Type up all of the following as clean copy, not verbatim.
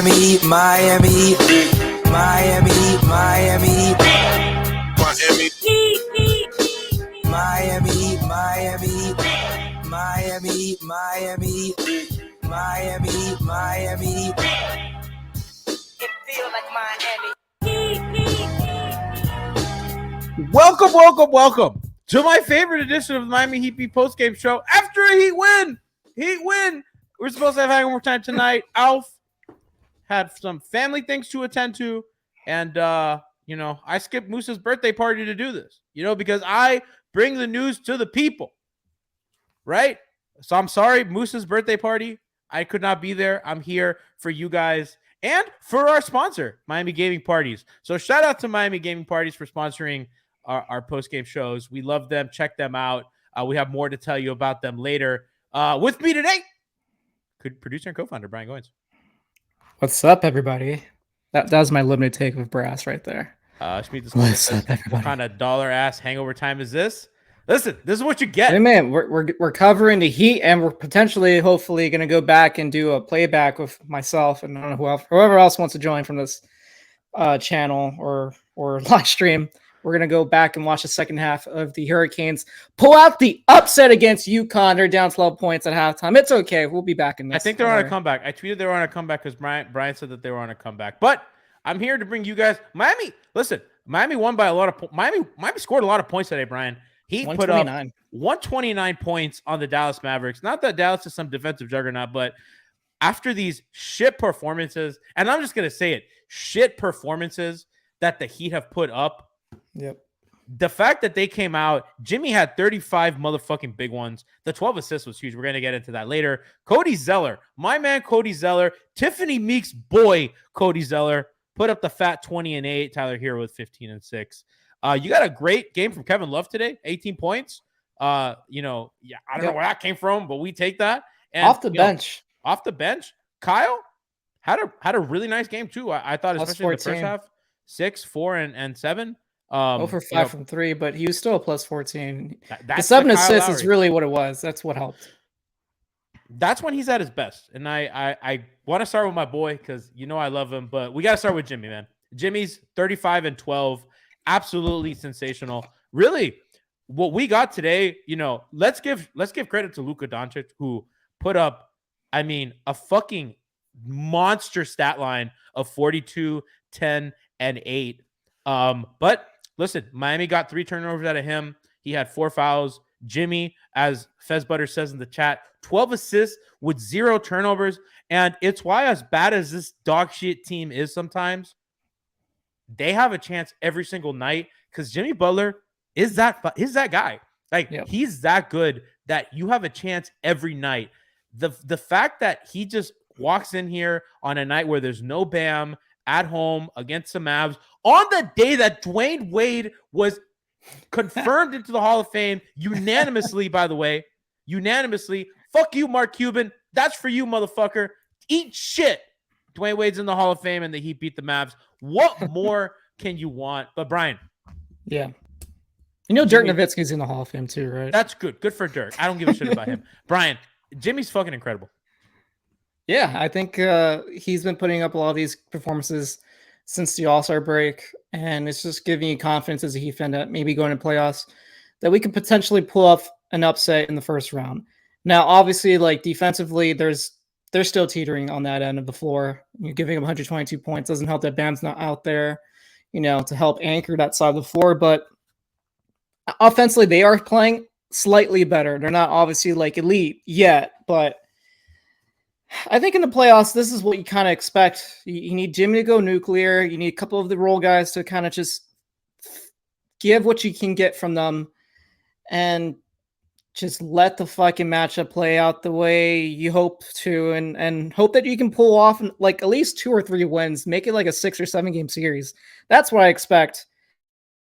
Miami, Miami, Miami, Miami, Miami, Miami, Miami, Miami, Miami, Miami, Miami. It feel like Miami. Welcome to my favorite edition of the Miami Heat Beat Postgame Show. After a Heat win. We're supposed to have hangover time tonight. Alf had some family things to attend to, and I skipped Moose's birthday party to do this. Because I bring the news to the people, right? So I'm sorry, Moose's birthday party. I could not be there. I'm here for you guys and for our sponsor, Miami Gaming Parties. So shout out to Miami Gaming Parties for sponsoring our post-game shows. We love them. Check them out. We have more to tell you about them later. With me today, producer and co-founder Brian Goins. What's up, everybody? That was my limited take of brass right there. What's up, everybody? What kind of dollar-ass hangover time is this? Listen, this is what you get. Hey, man, we're covering the Heat, and we're potentially, hopefully, going to go back and do a playback with myself and I don't know whoever else wants to join from this channel or live stream. We're going to go back and watch the second half of the Hurricanes pull out the upset against UConn. They're down 12 points at halftime. It's okay. We'll be back in this. I think they're on a comeback. I tweeted they were on a comeback because Brian said that they were on a comeback. But I'm here to bring you guys Miami. Listen, Miami won by a lot of Miami scored a lot of points today, Brian. He put up 129 points on the Dallas Mavericks. Not that Dallas is some defensive juggernaut, but after these shit performances, and I'm just going to say it, shit performances that the Heat have put up. Yep. The fact that they came out, Jimmy had 35 motherfucking big ones. The 12 assists was huge. We're going to get into that later. Cody Zeller, my man Cody Zeller, Tiffany Meek's boy Cody Zeller, put up the fat 20 and 8. Tyler Hero with 15 and 6. You got a great game from Kevin Love today, 18 points. I don't know where that came from, but we take that. And off the bench. Off the bench, Kyle had a really nice game too. I thought, especially in the first half, 6, 4, and 7. 0 for 5 from 3, but he was still a plus 14. The That's 7 the assists Kyle is Lowry. really what it was. That's what helped. That's when he's at his best. And I want to start with my boy because I love him, but we got to start with Jimmy, man. Jimmy's 35 and 12. Absolutely sensational. Really, what we got today, let's give credit to Luka Doncic, who put up, a fucking monster stat line of 42, 10, and 8. But listen, Miami got 3 turnovers out of him. He had 4 fouls. Jimmy, as Fez Butter says in the chat, 12 assists with 0 turnovers. And it's why, as bad as this dog shit team is sometimes, they have a chance every single night because Jimmy Butler is that guy. He's that good that you have a chance every night. The fact that he just walks in here on a night where there's no Bam at home against the Mavs on the day that Dwyane Wade was confirmed into the Hall of Fame unanimously, by the way, fuck you, Mark Cuban. That's for you, motherfucker. Eat shit. Dwyane Wade's in the Hall of Fame and the Heat beat the Mavs. What more can you want? But Brian. Yeah. Dirk Nowitzki's in the Hall of Fame too, right? That's good. Good for Dirk. I don't give a shit about him. Brian, Jimmy's fucking incredible. Yeah, I think he's been putting up a lot of these performances since the All-Star break, and it's just giving you confidence as a Heat fan that maybe going to playoffs that we could potentially pull off an upset in the first round. Now, obviously, defensively, they're still teetering on that end of the floor. You're giving them 122 points. Doesn't help that Bam's not out there, to help anchor that side of the floor. But offensively, they are playing slightly better. They're not obviously elite yet, but I think in the playoffs, this is what you kind of expect. You need Jimmy to go nuclear. You need a couple of the role guys to kind of just give what you can get from them and just let the fucking matchup play out the way you hope to and hope that you can pull off at least 2 or 3 wins, make it a 6 or 7 game series. That's what I expect.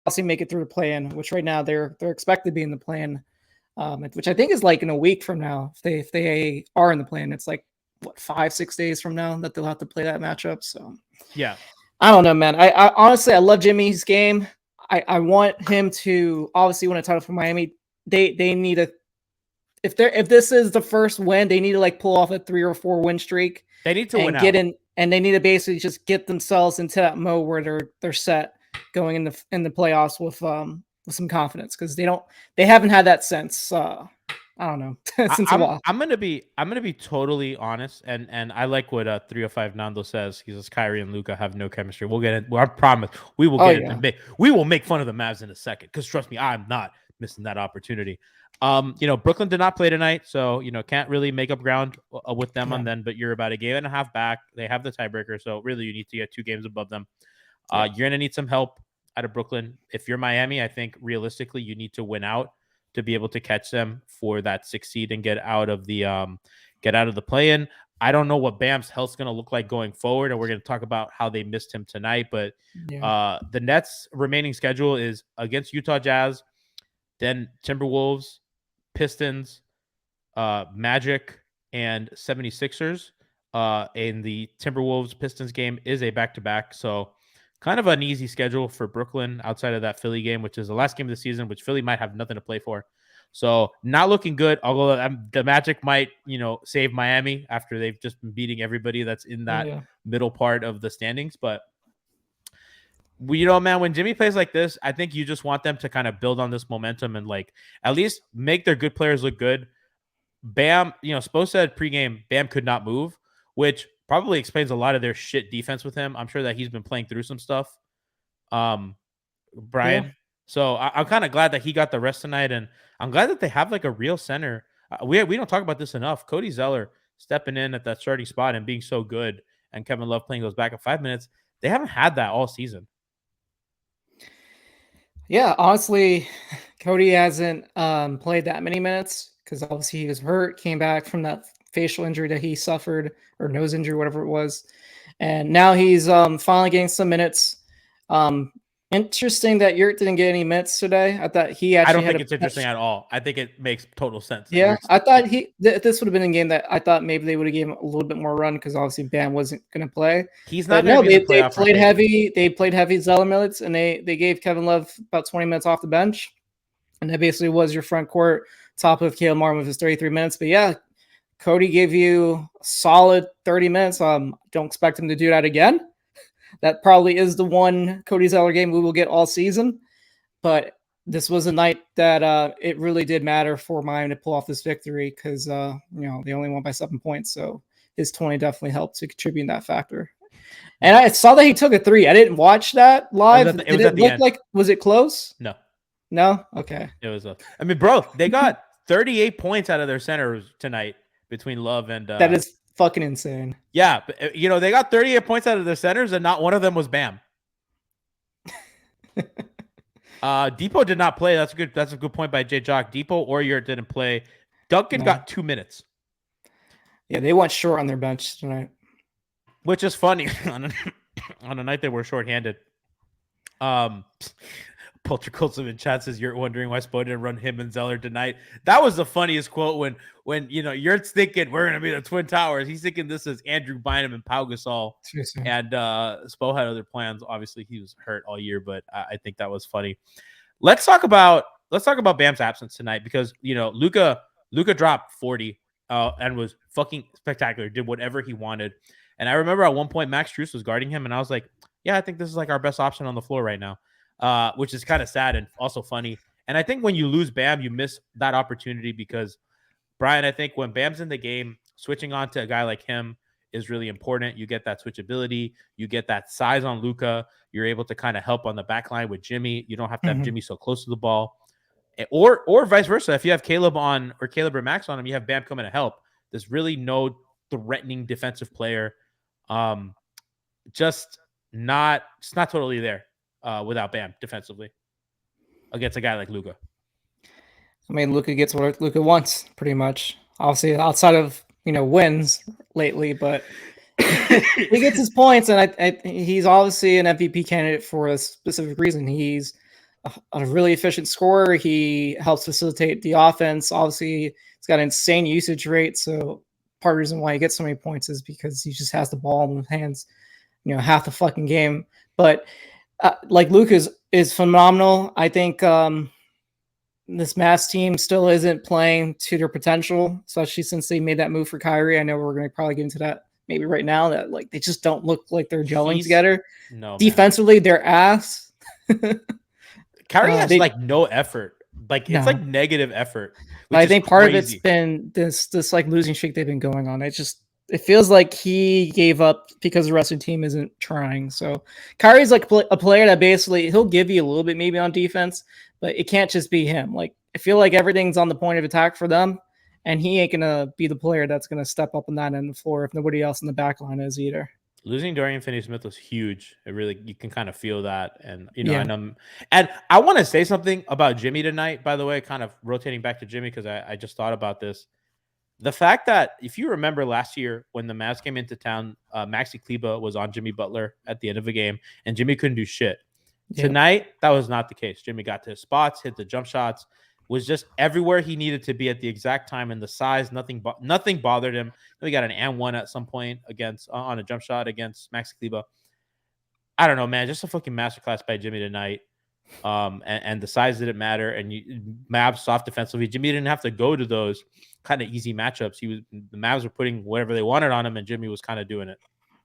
Also make it through the play-in, which right now they're expected to be in the play-in, which I think is in a week from now. If they are in the play-in, it's 5-6 days from now that they'll have to play that matchup. So yeah, I don't know, man. I honestly, I love Jimmy's game. I want him to obviously win a title for Miami. They need if this is the first win, they need to pull off a 3 or 4 win streak. They need to win get out. and they need to basically just get themselves into that mode where they're set going in the playoffs with some confidence, because they haven't had that since I don't know since a while. I'm gonna be totally honest, and I like what 305 Nando says. He says Kyrie and Luka have no chemistry. We'll get it. Well, I promise we will get it. We will make fun of the Mavs in a second, because trust me, I'm not missing that opportunity. Brooklyn did not play tonight, so can't really make up ground with them on them. But you're about a game and a half back. They have the tiebreaker, so really you need to get 2 games above them. You're gonna need some help out of Brooklyn. If you're Miami, I think realistically you need to win out to be able to catch them for that 6th seed and get out of the play-in. I don't know what Bam's health's going to look like going forward, and we're going to talk about how they missed him tonight. But the Nets' remaining schedule is against Utah Jazz, then Timberwolves, Pistons, Magic, and 76ers. And the Timberwolves-Pistons game is a back-to-back, so kind of an easy schedule for Brooklyn outside of that Philly game, which is the last game of the season, which Philly might have nothing to play for. So not looking good. Although the Magic might, save Miami after they've just been beating everybody that's in that middle part of the standings. But man, when Jimmy plays like this, I think you just want them to kind of build on this momentum and at least make their good players look good. Bam, Spo said pregame, Bam could not move, which probably explains a lot of their shit defense with him. I'm sure that he's been playing through some stuff, Brian. Yeah. So I'm kind of glad that he got the rest tonight, and I'm glad that they have a real center. We don't talk about this enough. Cody Zeller stepping in at that starting spot and being so good, and Kevin Love playing those back at 5 minutes. They haven't had that all season. Yeah, honestly, Cody hasn't played that many minutes because obviously he was hurt, came back from that facial injury that he suffered, or nose injury, whatever it was. And now he's finally getting some minutes. Interesting that Yurt didn't get any minutes today. I thought he actually. I don't think it's interesting at all. I think it makes total sense. Yeah, I thought this would have been a game that I thought maybe they would have given him a little bit more run, because obviously Bam wasn't going to play. He's not. No, they played heavy. They played heavy Zeller minutes, and they gave Kevin Love about 20 minutes off the bench, and that basically was your front court, top of Caleb Martin with his 33 minutes. But yeah, Cody gave you a solid 30 minutes. Don't expect him to do that again. That probably is the one Cody Zeller game we will get all season. But this was a night that it really did matter for Miami to pull off this victory, because they only won by 7 points. So his 20 definitely helped to contribute in that factor. And I saw that he took a 3. I didn't watch that live. Did it look like, was it close? No? Okay. It was bro, they got 38 points out of their centers tonight between Love and that is fucking insane. Yeah, but, they got 38 points out of their centers, and not one of them was Bam. Depot did not play. That's a good point by Jay Jock. Depot or Yurt didn't play. Duncan got 2 minutes. Yeah, they went short on their bench tonight, which is funny on a night they were shorthanded. Poltercultive in chat says you're wondering why Spo didn't run him and Zeller tonight. That was the funniest quote when Yurt's thinking we're gonna be the Twin Towers. He's thinking this is Andrew Bynum and Pau Gasol, and Spo had other plans. Obviously, he was hurt all year, but I think that was funny. Let's talk about Bam's absence tonight, because Luka dropped 40 and was fucking spectacular. Did whatever he wanted, and I remember at one point Max Strus was guarding him, and I was like, yeah, I think this is our best option on the floor right now. Which is kind of sad and also funny. And I think when you lose Bam, you miss that opportunity, because, Brian, I think when Bam's in the game, switching on to a guy like him is really important. You get that switchability. You get that size on Luka. You're able to kind of help on the back line with Jimmy. You don't have to have Jimmy so close to the ball. Or vice versa. If you have Caleb or Max on him, you have Bam coming to help. There's really no threatening defensive player. Just not totally there. Without Bam defensively against a guy like Luka. Luka gets what Luka wants, pretty much. Obviously, outside of wins lately, but he gets his points, and he's obviously an MVP candidate for a specific reason. He's a really efficient scorer. He helps facilitate the offense. Obviously, he's got an insane usage rate, so part of the reason why he gets so many points is because he just has the ball in his hands, half the fucking game. But Luka is phenomenal. I think this Mavs team still isn't playing to their potential, especially since they made that move for Kyrie. I know we're going to probably get into that maybe right now that like they just don't look like they're gelling He's- together. No, man. Defensively, they're ass. Kyrie has they- like no effort. Like it's No. like negative effort. But I Which is think part of it's crazy. been this like losing streak they've been going on. It feels like he gave up because the rest of the team isn't trying. So Kyrie's like a player that basically he'll give you a little bit maybe on defense, but it can't just be him. Like I feel like everything's on the point of attack for them, and he ain't gonna be the player that's gonna step up on that end of the floor if nobody else in the back line is either. Losing Dorian Finney-Smith was huge. It really, you can kind of feel that, and Yeah. and I want to say something about Jimmy tonight. By the way, kind of rotating back to Jimmy because I just thought about this. The fact that if you remember last year when the Mavs came into town, Maxi Kleber was on Jimmy Butler at the end of the game, and Jimmy couldn't do shit. Yeah. Tonight, that was not the case. Jimmy got to his spots, hit the jump shots, was just everywhere he needed to be at the exact time, and the size, nothing bothered him. We got an and one at some point against on a jump shot against Maxi Kleber. I don't know, man. Just a fucking masterclass by Jimmy tonight. And the size didn't matter. And Mavs soft defensively. Jimmy didn't have to go to those kind of easy matchups. The Mavs were putting whatever they wanted on him, and Jimmy was kind of doing it.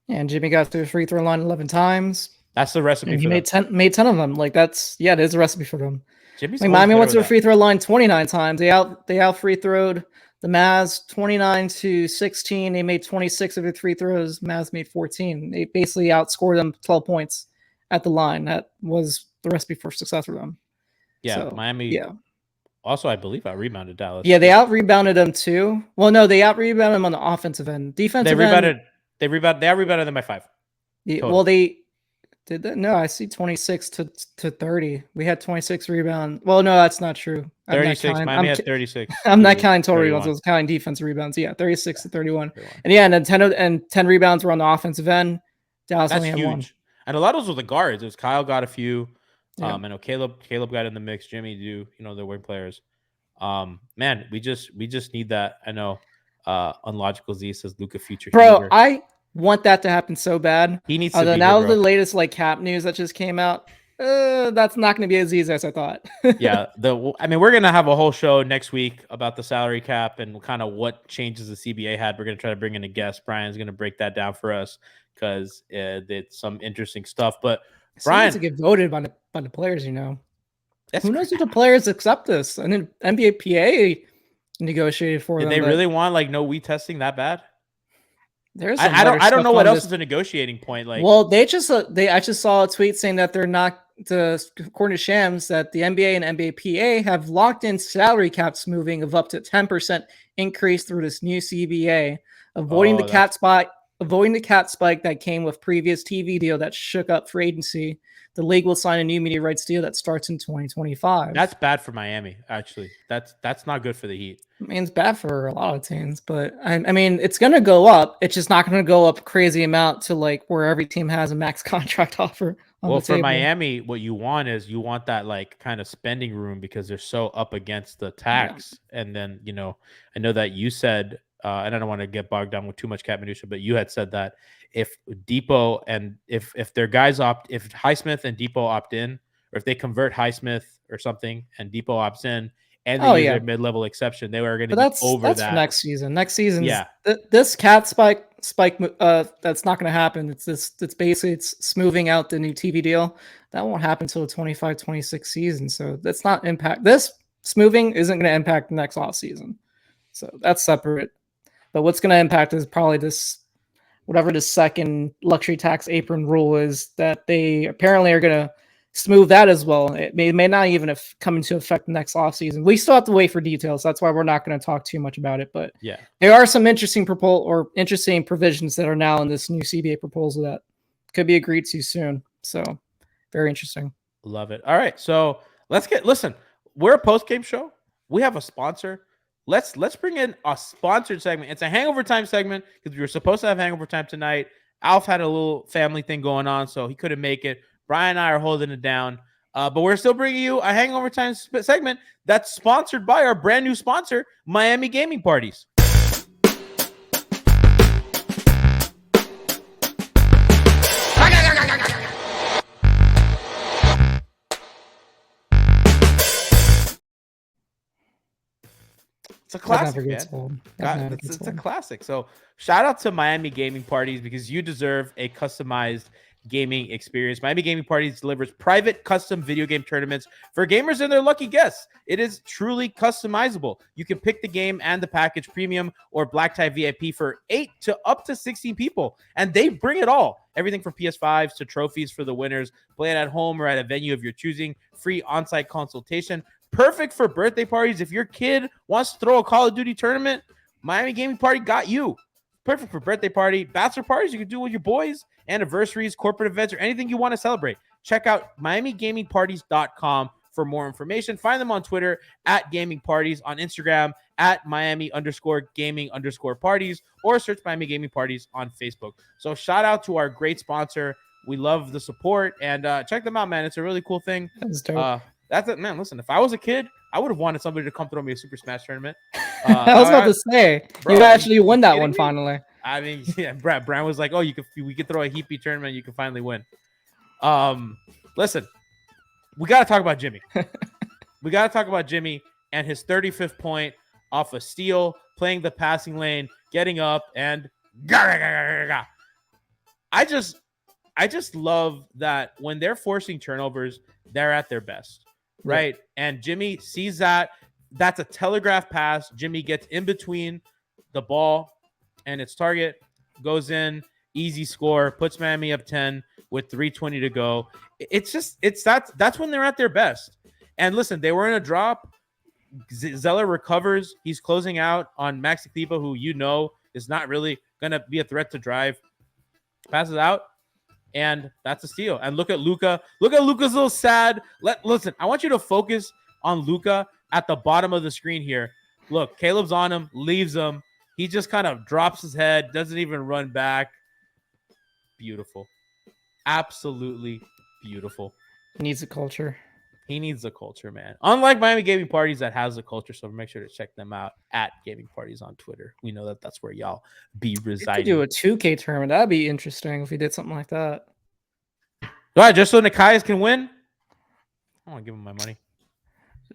And Jimmy got to the free throw line 11 times. That's the recipe. And he for made 10 of them. Like there's a recipe for them. Jimmy's like Miami went to the free throw line 29 times. They out free throwed the Mavs 29-16. They made 26 of their free throws. Mavs made 14. They basically outscored them 12 points at the line. That was the recipe for success for them. Yeah, So, Miami. Yeah. Also, I believe I rebounded Dallas. Yeah, they out rebounded them too. Well, no, they out rebounded them on the offensive end. Defensive end. They out rebounded them by 5. Yeah, Total. well, they did that. No, I see 26 to 30. We had 26 rebounds. Well, no, that's not true. 36. Miami had 36. I'm not counting total 31. rebounds. I was counting defensive rebounds. Yeah, 36 to 31. And yeah, and then 10 rebounds were on the offensive end. Dallas That's only had huge. 1. And a lot of those were the guards. It was Kyle got a few. Yeah. I know Caleb got in the mix. Jimmy do. They're wing players. Man, we just need that. I know. Unlogical Z says Luka future. Bro, heater. I want that to happen so bad. He needs to be now here, the bro. latest like cap news that just came out. That's not going to be as easy as I thought. Yeah, we're gonna have a whole show next week about the salary cap and kind of what changes the CBA had. We're gonna try to bring in a guest. Brian's gonna break that down for us because it's some interesting stuff. But Brian, to get voted by the players, Who knows if the crazy. players accept this? And then NBA PA negotiated for Did them. they really want like no weed testing that bad? There's I don't know what else is a negotiating point. Like, well, I just saw a tweet saying that they're not, according to Shams, that the NBA and NBA PA have locked in salary caps moving of up to 10% increase through this new CBA, avoiding the cap spike that came with previous TV deal that shook up free agency. The league will sign a new media rights deal that starts in 2025. that's bad for Miami. Actually, that's not good for the Heat. I mean, it's bad for a lot of teams, but I mean, it's going to go up. It's just not going to go up a crazy amount to like where every team has a max contract offer. Well, for Miami, what you want that like kind of spending room because they're so up against the tax. Yeah. And then, I know that you said, and I don't want to get bogged down with too much cap minutia, but you had said that if Depot and if their guys if Highsmith and Depot opt in, or if they convert Highsmith or something and Depot opts in, and they use their mid-level exception, they were going to be over that. That's for next season. Next season, yeah. This cat spike, that's not going to happen. It's basically smoothing out the new TV deal. That won't happen until the 25-26 season. So that's not impact. This smoothing isn't going to impact the next off season. So that's separate. But what's going to impact is probably whatever the second luxury tax apron rule is that they apparently are going to smooth that as well. It may not even have come into effect next offseason. We still have to wait for details. That's why we're not going to talk too much about it. But yeah, there are some interesting provisions that are now in this new CBA proposal that could be agreed to soon. So very interesting. Love it. All right. So listen, we're a post-game show. We have a sponsor. Let's bring in a sponsored segment. It's a hangover time segment because we were supposed to have hangover time tonight. Alf had a little family thing going on, so he couldn't make it. Brian and I are holding it down, but we're still bringing you a hangover time segment that's sponsored by our brand new sponsor, Miami Gaming Parties. It's a That classic, never gets man. old. That never gets It's a old. classic. So shout out to Miami Gaming Parties because you deserve a customized gaming experience. Miami Gaming Parties delivers private custom video game tournaments for gamers and their lucky guests. It is truly customizable. You can pick the game and the package premium or black tie VIP for 8 to up to 16 people. And they bring it all. Everything from PS5s to trophies for the winners. Play it at home or at a venue of your choosing. Free on-site consultation. Perfect for birthday parties. If your kid wants to throw a Call of Duty tournament, Miami Gaming Party got you. Perfect for birthday party, bachelor parties you can do with your boys, anniversaries, corporate events, or anything you want to celebrate. Check out MiamiGamingParties.com for more information. Find them on Twitter at Gaming Parties, on Instagram at Miami_Gaming_Parties, or search Miami Gaming Parties on Facebook. So shout out to our great sponsor. We love the support, and check them out, man. It's a really cool thing. That's dope. That's it, man. Listen, if I was a kid, I would have wanted somebody to come throw me a Super Smash tournament. I was about to say, bro, you actually won that kidding one me? finally. I mean, yeah, Brian was like, "Oh, we could throw a heapy tournament. You can finally win." Listen, we got to talk about Jimmy. We got to talk about Jimmy and his 35th point off a steal, playing the passing lane, getting up, and I just love that when they're forcing turnovers, they're at their best, right? And Jimmy sees that. That's a telegraph pass. Jimmy gets in between the ball and its target, goes in, easy score, puts Miami up 10 with 3:20 to go. That's when they're at their best. And listen, they were in a drop. Zeller recovers. He's closing out on Maxi Kleber, who is not really going to be a threat to drive. Passes out, and that's a steal. And look at Luka. Look at Luka's little sad. Listen, I want you to focus on Luka at the bottom of the screen here. Look, Caleb's on him, leaves him. He just kind of drops his head, doesn't even run back. Beautiful. Absolutely beautiful. Needs a culture. He needs a culture, man. Unlike Miami Gaming Parties that has a culture, so make sure to check them out at Gaming Parties on Twitter. We know that that's where y'all be residing. We could do a 2K tournament. That'd be interesting if we did something like that. All right, just so Nikias can win. I want to give him my money.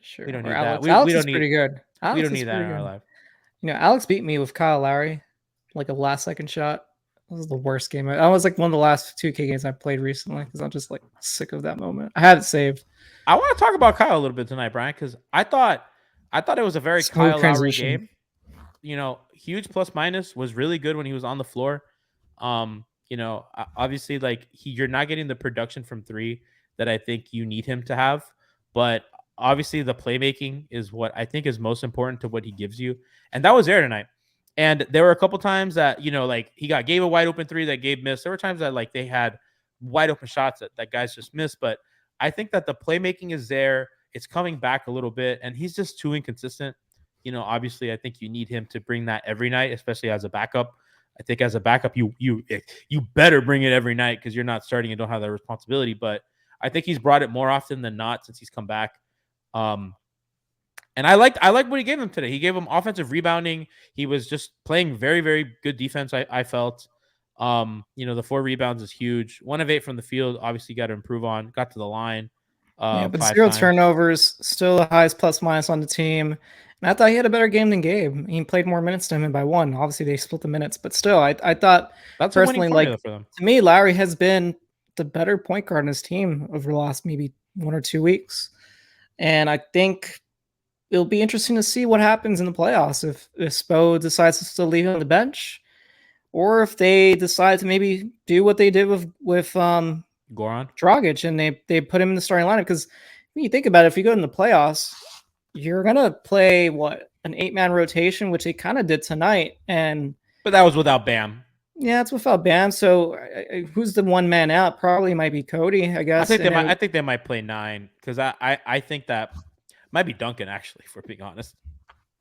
Sure. We don't need Alex. that. Alex we don't is need, pretty good. Alex we don't is need that in pretty our good. life. Alex beat me with Kyle Lowry, like a last-second shot. This was the worst game. That was like one of the last 2K games I played recently because I'm just like sick of that moment. I had it saved. I want to talk about Kyle a little bit tonight, Brian, because I thought it was a very Smooth Kyle transition. Lowry game. Huge plus minus, was really good when he was on the floor. Obviously, like you're not getting the production from three that I think you need him to have, but obviously the playmaking is what I think is most important to what he gives you, and that was there tonight. And there were a couple times that like he gave a wide open three that Gabe missed. There were times that like they had wide open shots that guys just missed, but I think that the playmaking is there. It's coming back a little bit, and he's just too inconsistent. Obviously, I think you need him to bring that every night, especially as a backup. I think as a backup, you better bring it every night because you're not starting and don't have that responsibility. But I think he's brought it more often than not since he's come back. And I like what he gave him today. He gave him offensive rebounding. He was just playing very, very good defense. I felt. The 4 rebounds is huge. 1 of 8 from the field. Obviously, got to improve on. Got to the line. But 5 0 times. turnovers, still the highest plus minus on the team. And I thought he had a better game than Gabe. He played more minutes than him by 1. Obviously, they split the minutes, but still, I thought That's personally, a winning formula for them. To me, Lowry has been the better point guard in his team over the last maybe 1 or 2 weeks. And I think it'll be interesting to see what happens in the playoffs if Spo decides to still leave him on the bench, or if they decide to maybe do what they did with Goran Dragic and they put him in the starting lineup. Because when you think about it, if you go in the playoffs, you're gonna play an 8-man rotation, which they kind of did tonight. But that was without Bam. Yeah, it's without Bam. So who's the 1 man out? Probably might be Cody, I guess. I think they might play 9 because I think that might be Duncan actually, if we're being honest.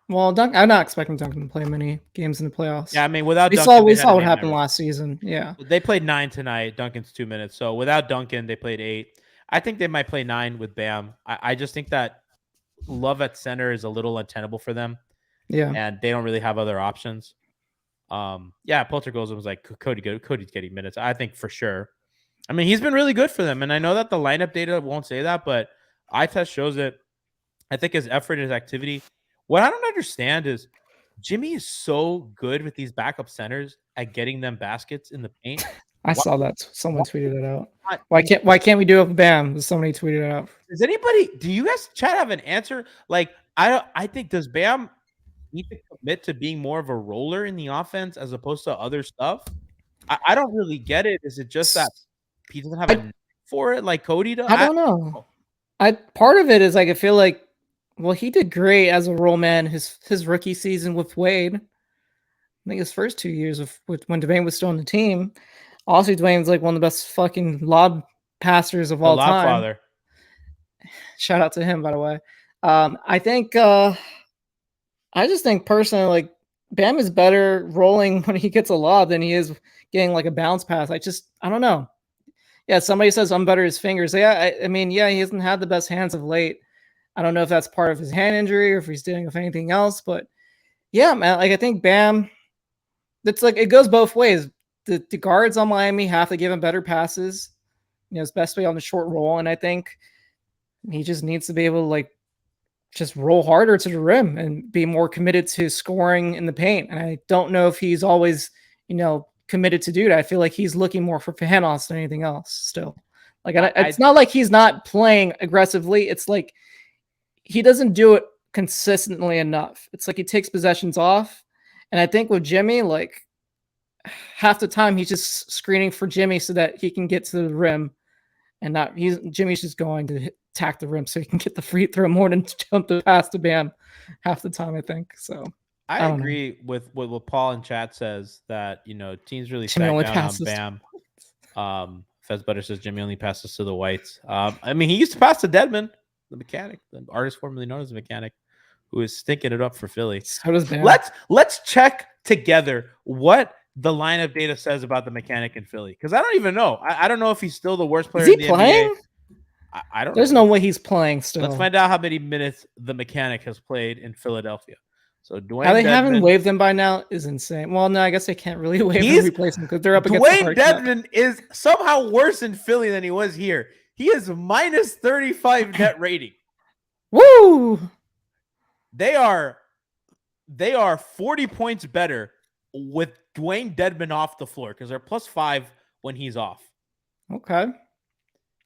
Well, I'm not expecting Duncan to play many games in the playoffs. Yeah, I mean, without Duncan, we saw what happened last season. Yeah, they played 9 tonight. Duncan's 2 minutes. So without Duncan, they played 8. I think they might play 9 with Bam. I just think that Love at center is a little untenable for them. Yeah, and they don't really have other options. Poltergeist was like Cody's getting minutes. I think for sure. I mean, he's been really good for them, and I know that the lineup data won't say that, but eye test shows it. I think his effort, his activity, What I don't understand is Jimmy is so good with these backup centers at getting them baskets in the paint. I Why, saw that. Someone why tweeted it out. not? Why can't we do it with Bam? Somebody tweeted it out. Does anybody? Do you guys chat have an answer? Like I think does Bam need to commit to being more of a roller in the offense as opposed to other stuff? I don't really get it. Is it just that he doesn't have a knack for it like Cody does? I don't know. Part of it is like I feel like, well, he did great as a role man his rookie season with Wade. I think his first 2 years with when Dwayne was still on the team. Also, Dwayne's like one of the best fucking lob passers of The all time. Father. Shout out to him, by the way. I think I just think personally, like Bam is better rolling when he gets a lob than he is getting like a bounce pass. I don't know. Yeah, somebody says unbutter his fingers. Yeah, I mean, yeah, he hasn't had the best hands of late. I don't know if that's part of his hand injury or if he's dealing with anything else, but yeah, man, like I think Bam, it's like it goes both ways. The guards on Miami have to give him better passes, especially on the short roll, and I think he just needs to be able to like just roll harder to the rim and be more committed to scoring in the paint. And I don't know if he's always, committed to do that. I feel like he's looking more for hand-offs than anything else still. Like, it's not like he's not playing aggressively. It's like he doesn't do it consistently enough. It's like he takes possessions off. And I think with Jimmy, like half the time he's just screening for Jimmy so that he can get to the rim and Jimmy's just going to attack the rim so he can get the free throw more than jump the pass to Bam half the time, I think. So I agree with what Paul in chat says that, teams really stack down on Bam. Fez Butter says Jimmy only passes to the whites. I mean, he used to pass to Dedmon, the mechanic, the artist formerly known as the mechanic, who is stinking it up for Philly. So does Bam. Let's check together what the lineup data says about the mechanic in Philly, because I don't even know. I don't know if he's still the worst player in the playing? NBA. I don't There's know. no way he's playing still. Let's find out how many minutes the mechanic has played in Philadelphia. So Dwyane how they Dedmon, haven't waived him by now is insane. Well, no, I guess they can't really waive him replacement because they're up against Dwyane Dedmon is somehow worse in Philly than he was here. He is minus 35 net rating. Woo! They are 40 points better with Dwyane Dedmon off the floor because they're plus 5 when he's off. Okay.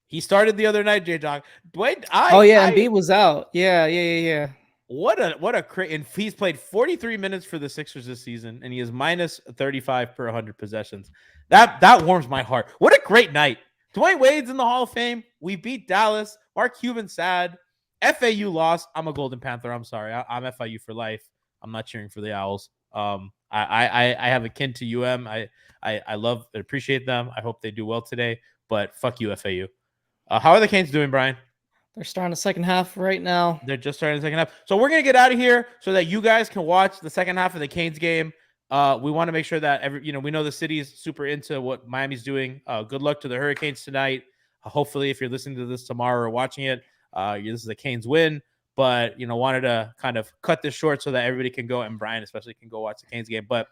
He started the other night, J-Jock. Dwyane, Embiid was out. Yeah. What a and he's played 43 minutes for the Sixers this season, and he is minus 35 per 100 possessions. That warms my heart. What a great night. Dwyane Wade's in the Hall of Fame. We beat Dallas. Mark Cuban sad. FAU lost. I'm a Golden Panther. I'm sorry. I'm FIU for life. I'm not cheering for the Owls. I have a kin to UM. I love and appreciate them. I hope they do well today, but fuck you, FAU. How are the Canes doing, Brian? They're starting the second half right now. They're just starting the second half. So we're going to get out of here so that you guys can watch the second half of the Canes game. We want to make sure that we know the city's super into what Miami's doing. Good luck to the Hurricanes tonight. Hopefully, if you're listening to this tomorrow or watching it, this is a Canes win. But, wanted to kind of cut this short so that everybody can go, and Brian especially can go watch the Canes game. But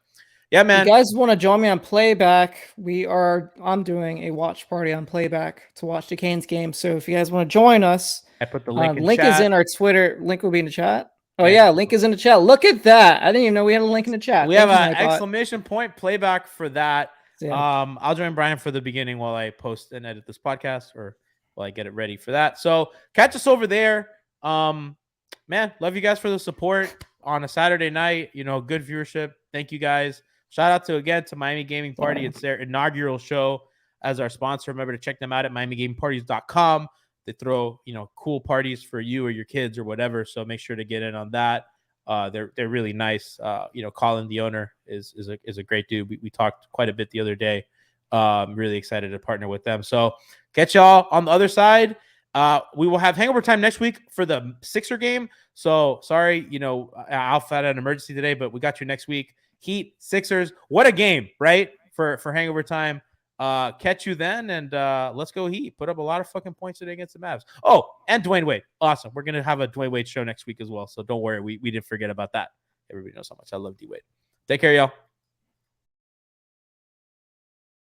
yeah, man. If you guys want to join me on Playback, I'm doing a watch party on Playback to watch the Canes game. So if you guys want to join us, I put the link in link chat. is in our Twitter. Link will be in the chat. Oh, yeah, link is in the chat. Look at that. I didn't even know we had a link in the chat. We have an exclamation point Playback for that. Yeah. I'll join Brian for the beginning while I post and edit this podcast, or while I get it ready for that. So catch us over there. Man, love you guys for the support on a Saturday night. Good viewership. Thank you guys. Shout out to Miami Gaming Party. It's their inaugural show as our sponsor. Remember to check them out at MiamiGamingParties.com. They throw, cool parties for you or your kids or whatever. So make sure to get in on that. They're really nice. Colin, the owner, is a great dude. We talked quite a bit the other day. I'm really excited to partner with them. So catch y'all on the other side. We will have hangover time next week for the Sixer game. So sorry, Alpha had an emergency today, but we got you next week. Heat, Sixers. What a game, right? For hangover time. Catch you then, and let's go Heat. Put up a lot of fucking points today against the Mavs. Oh, and Dwyane Wade. Awesome. We're going to have a Dwyane Wade show next week as well, so don't worry. We didn't forget about that. Everybody knows how much I love D-Wade. Take care, y'all.